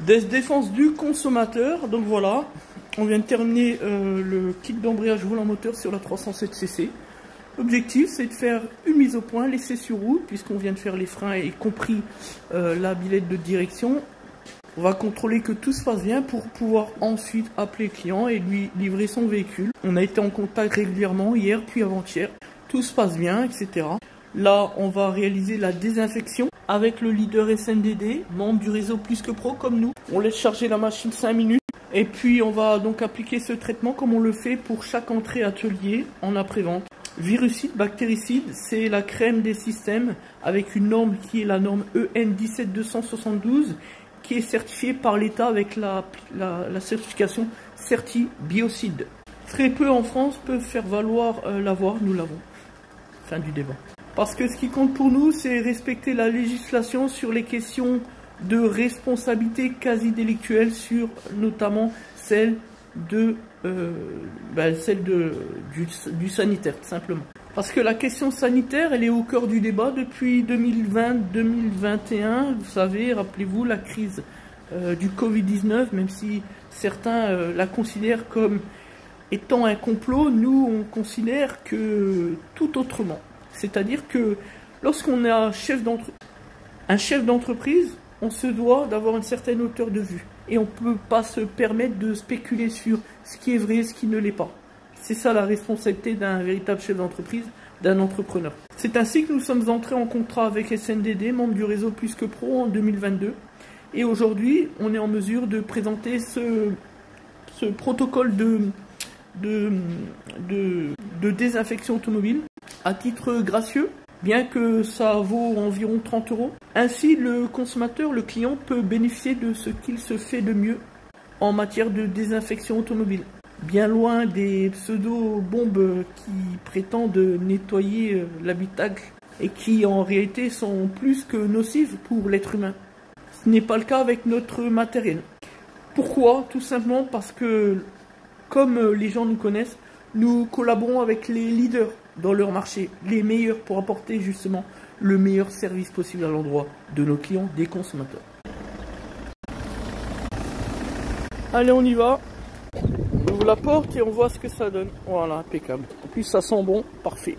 Défense du consommateur. Donc voilà, on vient de terminer le kit d'embrayage roulant moteur sur la 307cc. L'objectif, c'est de faire une mise au point, l'essai sur route, puisqu'on vient de faire les freins, y compris la billette de direction. On va contrôler que tout se passe bien pour pouvoir ensuite appeler le client et lui livrer son véhicule. On a été en contact régulièrement hier puis avant-hier. Tout se passe bien, etc. Là, on va réaliser la désinfection avec le leader SNDD, membre du réseau Plus que Pro comme nous. On laisse charger la machine 5 minutes. Et puis, on va donc appliquer ce traitement comme on le fait pour chaque entrée atelier en après-vente. Virucide, bactéricide, c'est la crème des systèmes avec une norme qui est la norme EN 17272 qui est certifiée par l'État avec la certification Certi Biocide. Très peu en France peuvent faire valoir l'avoir, nous l'avons. Fin du débat. Parce que ce qui compte pour nous, c'est respecter la législation sur les questions de responsabilité quasi délictuelle, sur notamment celle du sanitaire, tout simplement. Parce que la question sanitaire, elle est au cœur du débat depuis 2020-2021. Vous savez, rappelez-vous, la crise du Covid-19, même si certains la considèrent comme étant un complot, nous, on considère que tout autrement. C'est-à-dire que lorsqu'on est un chef d'entreprise, on se doit d'avoir une certaine hauteur de vue. Et on ne peut pas se permettre de spéculer sur ce qui est vrai et ce qui ne l'est pas. C'est ça la responsabilité d'un véritable chef d'entreprise, d'un entrepreneur. C'est ainsi que nous sommes entrés en contrat avec SNDD, membre du réseau Plus que Pro en 2022. Et aujourd'hui, on est en mesure de présenter ce protocole de désinfection automobile à titre gracieux, bien que ça vaut environ 30 €. Ainsi, le consommateur, le client, peut bénéficier de ce qu'il se fait de mieux en matière de désinfection automobile. Bien loin des pseudo-bombes qui prétendent nettoyer l'habitacle et qui en réalité sont plus que nocives pour l'être humain. Ce n'est pas le cas avec notre matériel. Pourquoi? Tout simplement parce que, comme les gens nous connaissent, nous collaborons avec les leaders dans leur marché, les meilleurs pour apporter justement le meilleur service possible à l'endroit de nos clients, des consommateurs. Allez, on y va. On ouvre la porte et on voit ce que ça donne. Voilà, impeccable. En plus, ça sent bon, parfait.